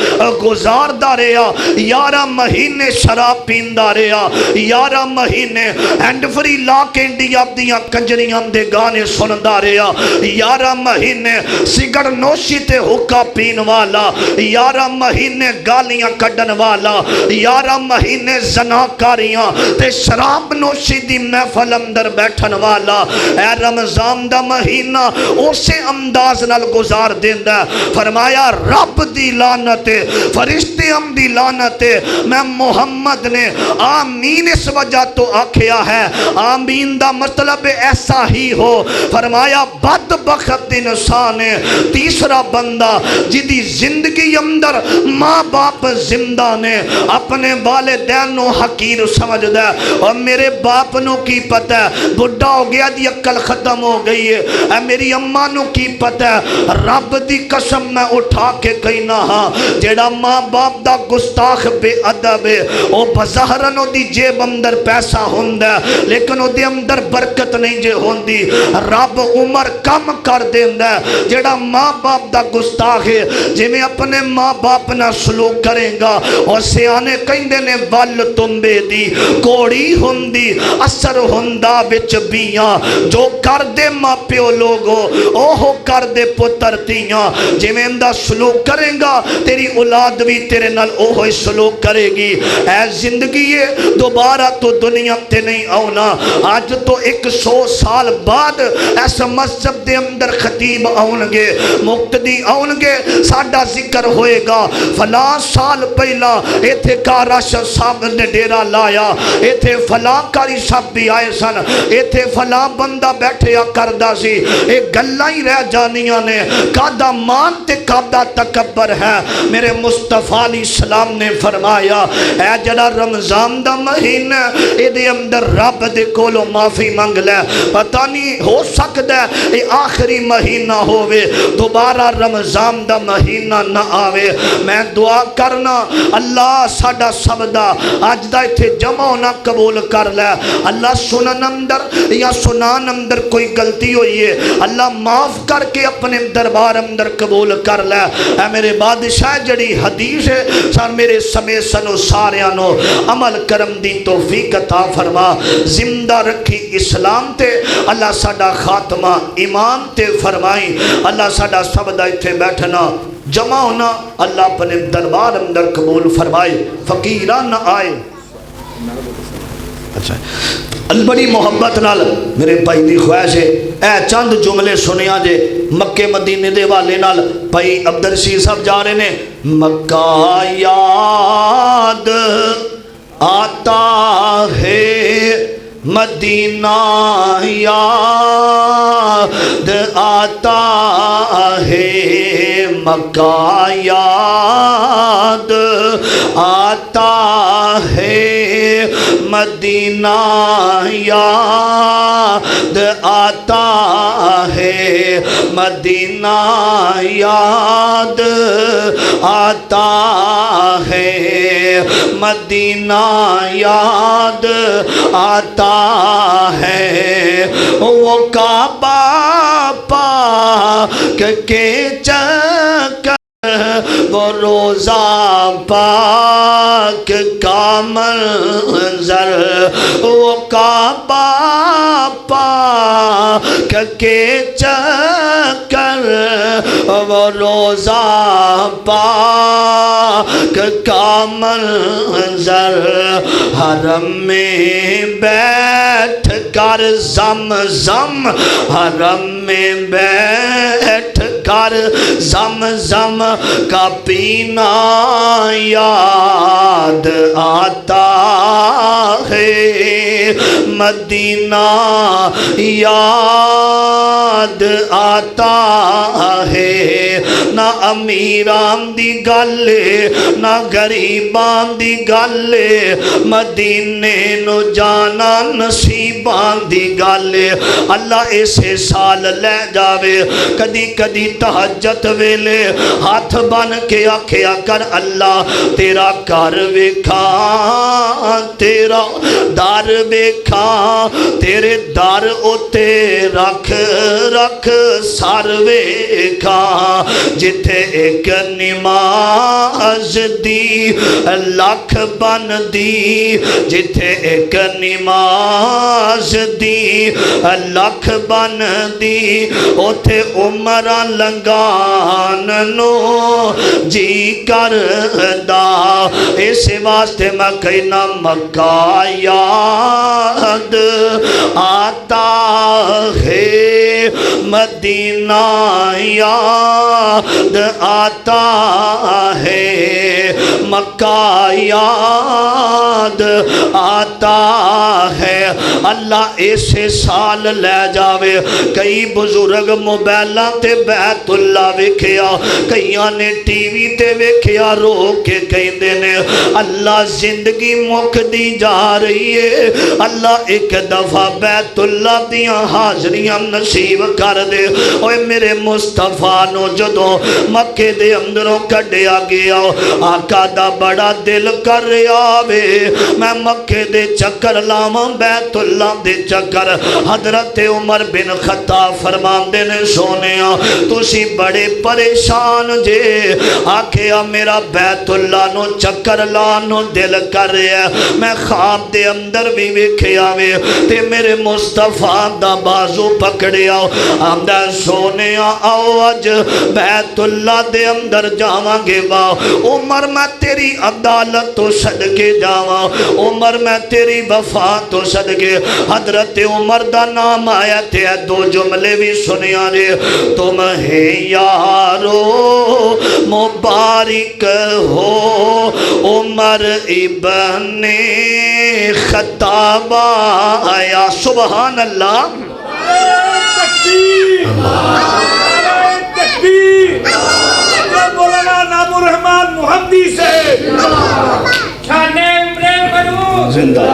گزار دا رہا 11 مہینے شراب پین دا رہا 11 مہینے اینڈ فری لا کے انڈیا دیاں کنجریاں دے گانے سن دا رہا 11 مہینے سگڑ نوشی تے حکا پین والا 11 مہینے گالیاں کڈن والا 11 مہینے زناکاریاں تے شراب نوشی دی محفل اندر بیٹھن والا اے رمضان دا مہینہ اسے انداز نال گزار دیندہ فرمایا رب دی لعنت فرشتے ہم دی لعنت میں محمد نے آمین اس وجہ تو آکھیا ہے آمین دا مطلب ایسا ہی ہو فرمایا بدبخت انسان تیسرا بندہ جدی زندگی اندر ماں باپ زندہ نے اپنے والدین نو حقیر سمجھ دے اور میرے باپ نو کی پتہ ہے بڑھا ہو گیا دی عقل ختم ہو گئی ہے اے میری اماں نو کی پتہ ہے رب دی قسم میں اٹھا کے کہنا ہاں جیڑا ماں باپ دا گستاخ بے ادب ہے او بظاہرن او دی جیب اندر پیسہ ہوندہ ہے لیکن او دی اندر برکت نہیں جے ہوندی رب عمر کم کر دیندہ ہے جیڑا ماں باپ دا گستاخ ہے جی میں اپنے ماں باپ نہ سلوک کریں گا اور سیانے کہیں دینے وال تمبے دی کوڑی ہوندی اثر ہوندہ بچ بیاں جو کر دے ماں پیو لوگو اوہو کر دے پتر تیاں جی میں اندہ سلوک کریں گا تیری اولاد بھی تیرے نال اوہو سلوک کرے گی اے زندگی ہے دوبارہ تو دنیا تے نہیں آونا آج تو 100 سال بعد ایسا مذہب دے اندر خطیب آؤنگے مقتدی آؤنگے ساڑھا ذکر ہوئے گا فلاں سال پہلا ایتھے کاراش صاحب نے ڈیرا لایا ایتھے فلاں کاری صاحب بھی آئے سن ایتھے فلاں بندہ بیٹھے یا کردہ سی ایک گلہ ہی رہ جانیاں نے کادہ مانتے کادہ تکبر ہے میرے مصطفیٰ علیہ السلام نے فرمایا اے جڑا رمضان دا مہینہ اے دے اندر رب دے کولو معافی منگ لے پتہ نہیں ہو سکتا ہے اے آخری مہینہ ہوئے دوبارہ رمضان دا مہینہ نہ آوے میں دعا کرنا اللہ ساڑا سبدہ آج دا تھے جمع نہ قبول کر لے اللہ سنن اندر یا سنان اندر کوئی غلطی ہوئی ہے اللہ معاف کر کے اپنے دربار اندر قبول کر لے اے میرے بادشاہ جڑی حدیث ہے سان میرے سمیت سنو ساریاں نو عمل کرم دی توفیق عطا فرما زندہ رکھی اسلام تے اللہ ساڈا خاتمہ ایمان تے فرمائی اللہ ساڈا سب دا ایتھے بیٹھنا جمع ہونا اللہ اپنے دربار اندر قبول فرمائے فقیران نہ آئے اچھا بڑی محبت نال میرے بھائی دی خواہش ہے اے چند جملے سنیا جے مکے مدینے دے والے نال بھائی عبدالرشید صاحب جا رہے نے مکہ یاد آتا ہے مدینہ یاد آتا ہے مکہ یاد آتا ہے مدینہ یاد آتا ہے مدینہ یاد آتا ہے مدینہ یاد آتا ہے وہ کعبہ پاک کے چکر وہ روزہ پاک کا منظر وہ کعبہ پاک کے چکر وہ روزہ پاک کا منظر حرم میں بیٹھ کر زمزم حرم میں بیٹھ کر زمزم کا پینا یاد آتا ہے مدینہ یاد آتا ہے نہ امیران دی گل نہ غریبان دی گل مدینے نو جانا نصیبان دی گل اللہ اسے سال لے جاوے کدی کدی تہجد ویلے ہاتھ بن کے آکھیا کر اللہ تیرا گھر ویکھاں تیرا در ویکھاں تیرے در اتے رکھ رکھ سر ویکھاں جتھے ایک نماز دی لکھ بن دی جتھے ایک نماز دی لکھ بن دی اوتھے عمرہ لنگان نو جی کر دا اس واسطے میں کہنا مکہ یاد آتا ہے مدینہ یاد آتا ہے مکہ یاد آتا ہے اللہ اسے سال لے جاوے کئی بزرگ موبائلاں تے بیت اللہ ویکھیا کئیاں نے ٹی وی تے ویکھیا رو کے کہندے نے اللہ زندگی مک دی جا رہی ہے اللہ ایک دفعہ بیت اللہ دیاں حاضریاں نصیب کر دے اوے میرے مصطفیٰ نو جدوں مکے دے اندروں کڈیا گیا آقا دا بڑا دل کر رہا وے میں مکے دے چکر لاواں بیت اللہ دے چکر حضرت عمر بن خطاب فرماندے نے سونیا تسی بڑے پریشان جے آکھیا میرا بیت اللہ نو چکر لانو دل کر رہا ہے میں خواب دے اندر بھی ویکھیا وے تے میرے مصطفیٰ دا بازو پکڑیا آمدہ سونیا آؤ اج بیت اللہ دے اندر جاواں گے وا عمر میں تیری عدالت تو صدقے جاواں عمر میں تیری وفا تو صدقے حضرت عمر دا نام آیا تے دو جملے بھی سنیا رے تمہیں یارو مبارک ہو عمر ابن خطاب آیا سبحان اللہ مولانا نام الرحمن محمدی سے شان عمر فاروق زندہ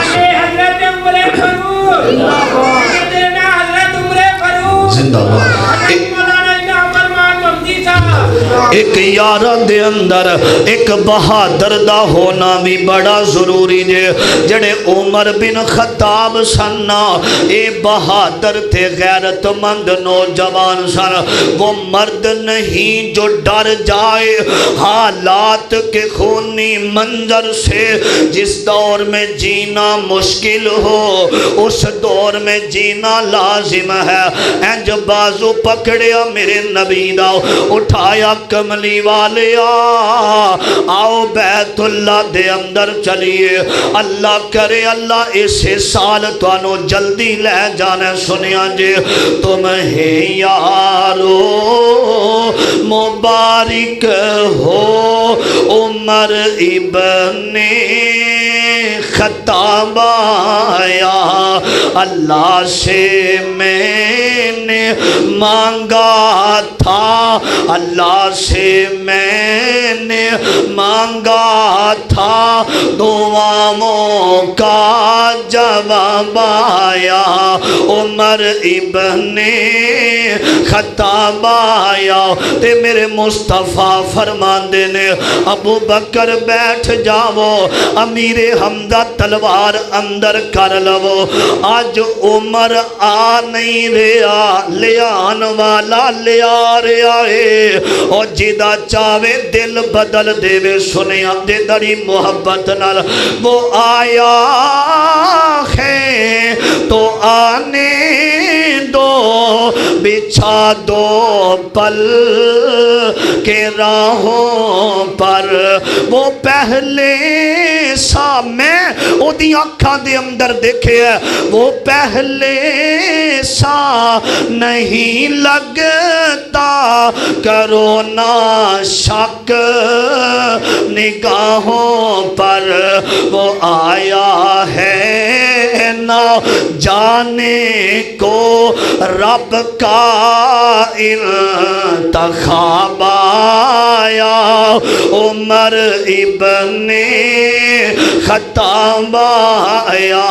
شان حضرت عمر فاروق حضرت عمر فاروق زندہ مولانا نام الرحمن محمدی صاحب ایک یاراں دے اندر ایک بہادر دا ہونا بھی بڑا ضروری جے جڑے عمر بن خطاب سننا اے بہادر تھے غیرت مند نوجوان سن وہ مرد نہیں جو ڈر جائے حالات کے خونی منظر سے جس دور میں جینا مشکل ہو اس دور میں جینا لازم ہے انج بازو پکڑیا میرے نبی دا اٹھایا کملی والے آؤ بیت اللہ دے اندر چلیے اللہ کرے اللہ اسے سال توانو جلدی لے جانے سنیا جے تمہیں یارو مبارک ہو عمر ابن خطاب آیا اللہ سے میں نے مانگا تھا اللہ سے میں نے مانگا تھا دعاؤں کا جواب آیا عمر ابن خطاب آیا تے میرے مصطفیٰ فرماندے نے ابو بکر بیٹھ جاؤ امیر حمزہ تلوار اندر کر لو آج عمر آ نہیں رہا لے آن والا لے آ رہا ہے اور جدا چاہے دل بدل دے وے سنیا دے دری محبت نال وہ آیا ہے تو آنے دو بچھا دو پل کے راہوں پر وہ پہلے سا میں او دی آنکھاں دے اندر دیکھے ہے وہ پہلے سا نہیں لگتا کرو نا شک نگاہوں پر وہ آیا ہے نہ جانے کو رب کا انتخاب آیا عمر ابن خطاب آیا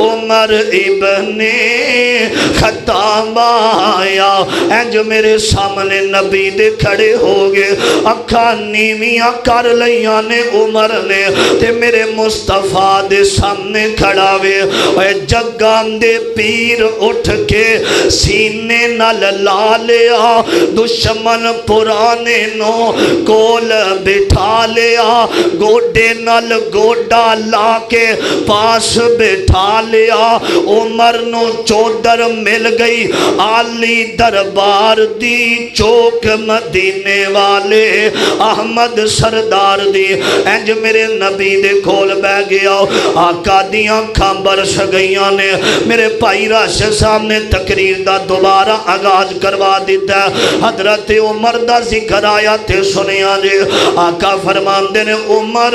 عمر ابن خطاب آیا اے جو میرے سامنے نبی دے کھڑے ہو گئے اکھاں نیویاں کر لیاں نے عمر نے تے میرے مصطفیٰ دے سامنے کھڑا وے اے جگان دے پیر اٹھ کے سینے نال لا لیا دشمن پرانے نو کول بٹھا لیا گوڈے نال گوڈا لا کے پاس بٹھا لیا عمر نو چودر مل گئی عالی دربار دی چوک مدینے والے احمد سردار دی انج میرے نبی دے کھول بہ گیا آقا دیاں کھامبر سگیاں نے میرے پائی راشد صاحب نے تقریر دا دوبارہ آغاز کروا دیتا ہے حضرت عمر دا ذکر آیا تے سنیا جے آقا فرمان دے نے عمر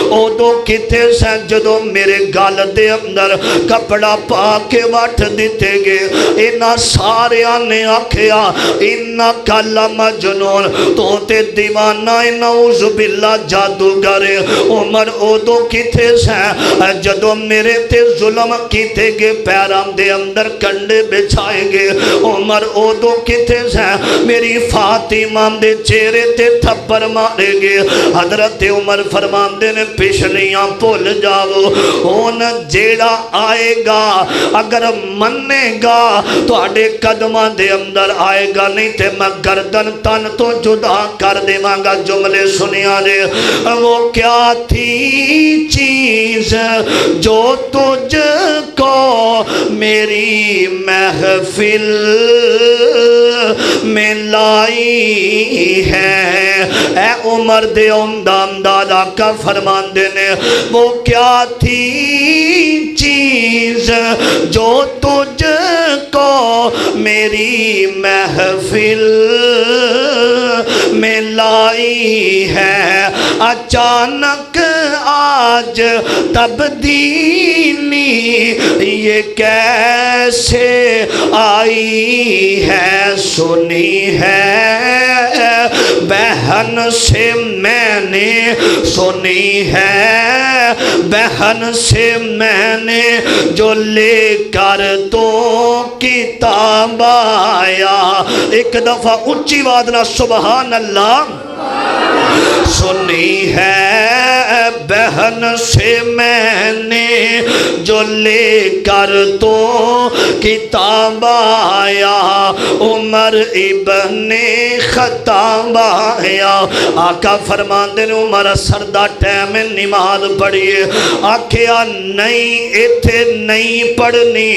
او دو کتے سے جدو میرے گال دے اندر کپڑا پا کے واٹھ دیتے گے اینا سارے آنے آکھیا اینا کالا مجنون تو تے دیوانہ نعوذ باللہ جادوگر عمر او دو کتے سے جدو میرے تے ظلم کیتے گے پیرام دے اندر کنڈے بچھائیں گے عمر او دو کتے سے میری فاطمہ دے چہرے تے تھپر مارے گے حضرت عمر فرمان دے نے پچھلیاں بھول جاؤ ہون جیڑا آئے گا اگر منے گا تو آڑے قدمہ دے اندر آئے گا نہیں تے میں گردن تن تو جدا کر دے مانگا جملے سنیا دے وہ کیا تھی چیز جو تجھ کو میری محفل میں لائی ہے اے عمر دے امدام دادا کا فرمان دینے وہ کیا تھی چیز جو تجھ کو میری محفل میں لائی ہے اچانک آج تبدیلی یہ کیسے آئی ہے سنی ہے بہن سے میں نے سنی ہے بہن سے میں نے جو لے کر تو کتاب آیا ایک دفعہ اونچی وادنا سبحان اللہ سنی ہے بہن سے میں نے جو لے کر تو کتاب آیا، عمر ابن خطاب آیا۔ آقا فرماندے نے عمر سردہ ٹائم نماز پڑھیے، آکھیا نہیں ایتھے نہیں پڑھنی،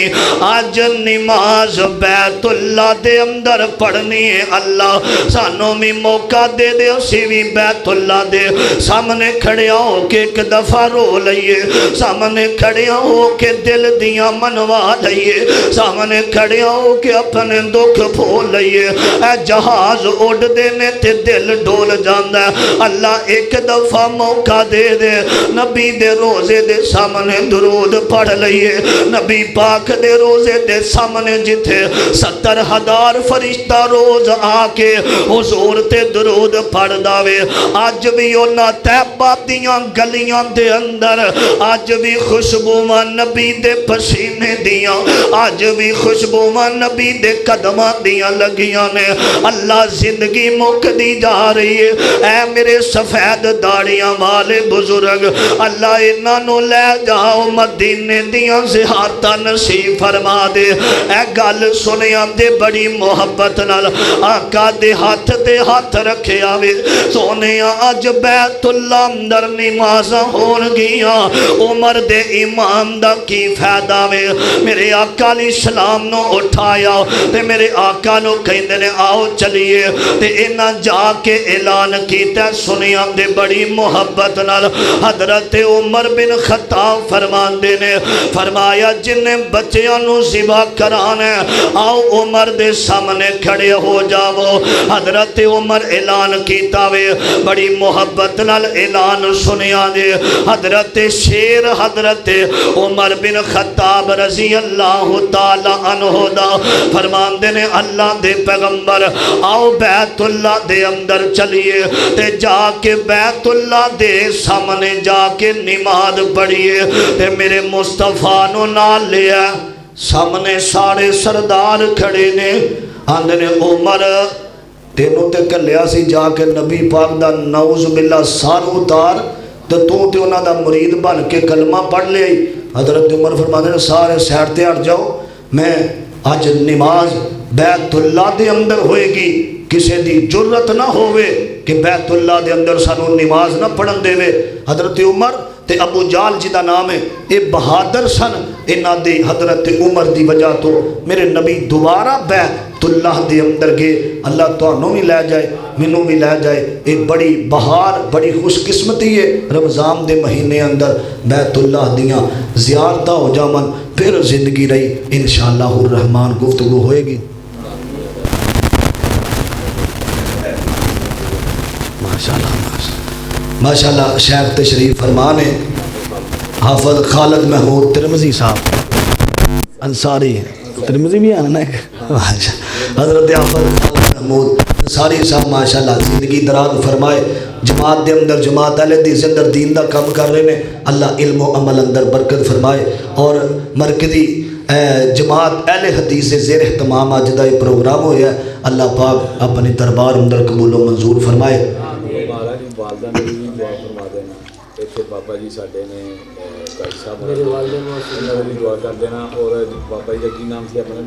آج نماز بیت اللہ دے اندر پڑھنی ہے۔ اللہ سانوں بھی موقع دے دے، اسی بھی بیت اللہ دے سامنے کھڑے ہو کے ایک دفعہ رو لئیے، سامنے کھڑے ہو کے دل دیاں منوا لئیے، سامنے کھڑے ہو کے اپنے دکھ بھول لئیے۔ اے جہاز اڑ دینے تے دل ڈول جاندہ ہے، اللہ ایک دفعہ موقع دے دے، نبی دے روزے دے سامنے درود پڑھ لئیے، نبی پاک دے روزے دے سامنے جتھے 70,000 فرشتہ روز آکے حضور تے درود پڑھ داوے۔ آج بھی اونا تیبہ دیاں گلیاں دے اندر، آج بھی خوشبومہ نبی دے پسینے دیاں، آج بھی خوشبومہ نبی دے قدمہ دیاں لگیاں نے۔ اللہ زندگی موک دی جا رہی ہے، اے میرے سفید داڑیاں والے بزرگ، اللہ انہوں لے جاؤ مدینے دیاں زیارتہ نصیب فرما دے۔ اے گل سنیاں دے بڑی محبت نال آقا دے ہاتھ رکھے آوے، سونیاں آج بیت اللہ اندر نمازاں ہون گیاں، عمر دے امام دا کی فائدہ وے۔ میرے آقا علیہ السلام نو اٹھایا تے میرے آقا نو کہندے نے آؤ چلیے، تے انہاں جا کے اعلان کیتا۔ سنیاں دے بڑی محبت نال حضرت عمر بن خطاب فرماندے نے فرمایا جنہیں بچیاں نو ذبح کرانا ہے آؤ عمر دے سامنے کھڑے ہو جاؤ۔ حضرت عمر اعلان کیتا وے، بڑی محبت نال اعلان سنیا دے۔ حضرت شیر حضرت عمر بن خطاب رضی اللہ تعالی عنہ دا فرماندے نے اللہ دے پیغمبر آؤ بیت اللہ دے اندر چلیے، تے جا کے بیت اللہ دے سامنے جا کے نماز پڑھیے، تے میرے مصطفیٰ نو نال لیا۔ سامنے سارے سردار کھڑے نے، آندے نے عمر تینوں تے کلیا سی جا کے نبی پاک دا نعوذ باللہ سار اتار تو تے انہاں دا مرید بن کے کلمہ پڑھ لے۔ حضرت عمر فرماتے ہیں سارے سیٹ تے ہٹ جاؤ، میں آج نماز بیت اللہ دے اندر ہوئے گی، کسے دی جرت نہ ہوئے کہ بیت اللہ دے اندر سانو نماز نہ پڑھن دے وے۔ حضرت عمر تے ابو جال جی دا نام ہے، اے بہادر سن، انہاں دی حضرت عمر دی وجہ تو میرے نبی دوبارہ بیت اللہ دے اندر گئے۔ اللہ تو انہوں بھی لے جائے، منوں بھی لے جائے۔ ایک بڑی بہار، بڑی خوش قسمتی ہے رمضان دے مہینے اندر بیت اللہ دیاں زیارتہ ہو جامن، پھر زندگی رہی انشاءاللہ الرحمن گفتگو ہوئے گی۔ ماشاءاللہ شیخ تشریف فرمان ہے حافظ خالد محمود ترمذی صاحب انصاری ہیں، ترمذی بھی آنا ہے حضرت حافظ خالد محمود انصاری صاحب ماشاءاللہ زندگی دراز فرمائے، جماعت دے اندر جماعت اہل حدیث دے اندر دین دا کام کر رہے ہیں، اللہ علم و عمل اندر برکت فرمائے۔ اور مرکزی جماعت اہل حدیث سے زیر اہتمام آج دا یہ پروگرام ہویا ہے، اللہ پاک اپنے دربار اندر قبول و منظور فرمائے۔ والدہ نے بھی دعا فرما دینا، ایتھے بابا جی ساڈے نے قائد صاحب میرے والدہ نے بھی دعا کر دینا، اور بابا جی کا کی نام سے اپنے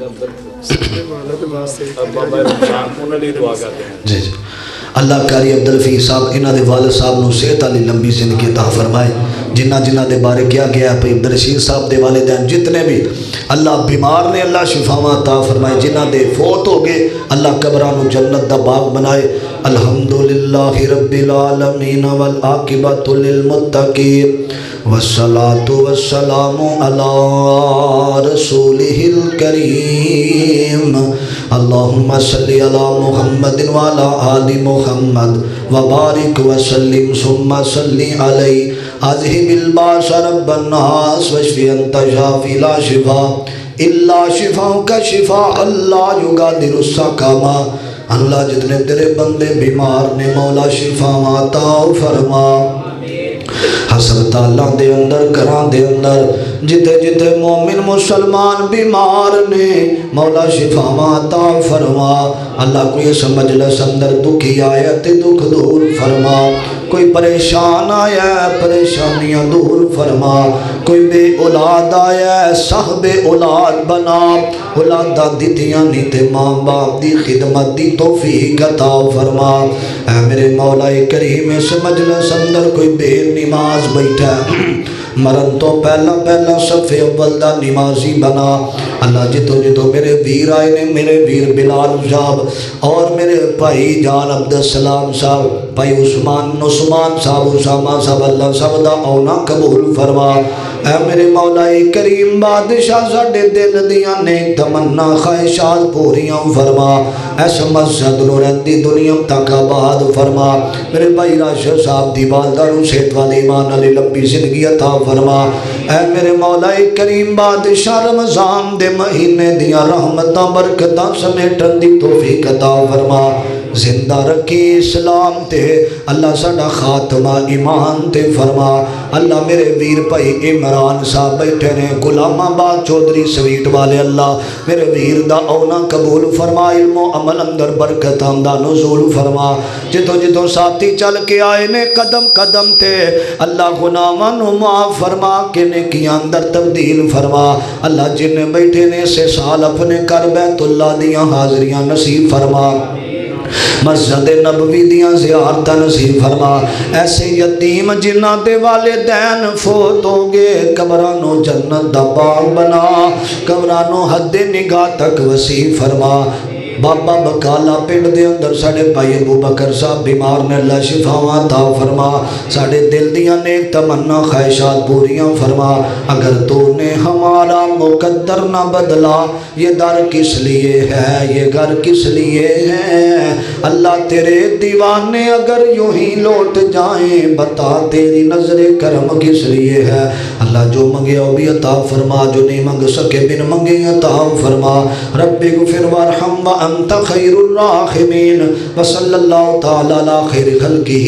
بابا رمضان انہوں نے دعا کر دینا۔ جی جی اللہ قاری عبدالفی صاحب انہاں دے والد صاحب نو صحت علی لمبی زندگی عطا فرمائے، جنہ دے بارے کیا گیا ہے عبدالرشید صاحب دے والدین جتنے بھی اللہ بیمار نے اللہ شفاواں عطا فرمائے، جنہ دے فوت ہو گئے اللہ قبرانو جنت دا باغ بنائے۔ الحمدللہ رب العالمین والعاقبۃ للمتقین والصلاة والسلام علی رسولہ الکریم اللہم صلی علی محمد وعلی آل محمد وبارک وسلم ثم صلی علیہ اذہب الباس رب الناس واشفی انت شافی لا شفا الا شفاءک شفاء لا یغادر سقما۔ اللہ جتنے تیرے بندے بیمار نے مولا شفا عطا فرما، ہسپتالاں دے اندر گھراں دے اندر جتے جتے مومن مسلمان بیمار نے مولا شفاواں عطا فرما اللہ کوئی اس مجلس اندر دکھی آیا تے دکھ دور فرما کوئی پریشان آیا ہے پریشانیاں دور فرما کوئی بے اولاد آیا ہے صاحب اولاد بنا اولادہ دیتیاں نہیں تے ماں باپ دی خدمت دی توفیق عطا فرما اے میرے مولا کریم اس مجلس اندر کوئی بے نماز بیٹھا مرن تو پہلا صف اول دا نمازی بنا اللہ جتو میرے ویر آئے نے میرے ویر بلال صاحب اور میرے بھائی جان عبدالسلام صاحب بھائی عثمان صاحب اسامہ صاحب اللہ صاحب دا اونا قبول فرما اے میرے مولا کریم بادشاہ ساڈے دل دیاں نیک تمنا خواہشات پوریاں فرما ایس مسجد نو رہندی دنیا تک آباد فرما میرے بھائی راشد صاحب دی والدہ نو صحت والے ایمان علی لمبی زندگی عطا فرما اے میرے مولا کریم بادشاہ رمضان دے مہینے دیاں رحمتاں برکتاں سمیٹن دی توفیق عطا فرما زندہ رکھی اسلام تے اللہ ساڈا خاتمہ ایمان تے فرما اللہ میرے ویر بھائی عمران صاحب بیٹھے نے غلام آباد چودھری سویٹ والے اللہ میرے ویر دا اونا قبول فرما علم و عمل اندر برکتاں دا نزول فرما جتو ساتھی چل کے آئے نے قدم قدم تے اللہ گناہاں نو معاف فرما کے نیکیاں اندر تبدیل فرما اللہ جن بیٹھے نے سے سال اپنے کر بیت اللہ دیاں حاضریاں نصیب فرما مسجد نبوی دیاں زیارتاں نصیب فرما ایسے یتیم جنہ دے والدین فوت ہو گے قبرانو جنت دا باغ بنا قبرانو حد نگاہ تک وسیع فرما بابا بکالا پنڈ دے اندر ساڑے بھائی ابو بکر صاحب بیمار نے اللہ شفاواں عطا فرما ساڑے دل دیاں نیک تمنا خواہشات پوریاں فرما اگر تو نے ہمارا مقدر نہ بدلا یہ در کس لیے ہے یہ گھر کس لیے ہے اللہ تیرے دیوانے اگر یوں ہی لوٹ جائیں بتا تیری نظر کرم کس لیے ہے اللہ جو منگے وہ بھی عطا فرما جو نہیں منگ سکے بن منگے عطا فرما رب اغفر وارحم انت خیر الراحمین وصلی اللہ تعالی علی خیر خلقہ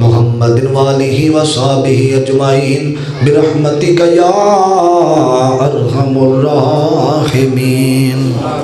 محمد والہ وصحبہ اجمعین برحمتک یا ارحم الراحمین.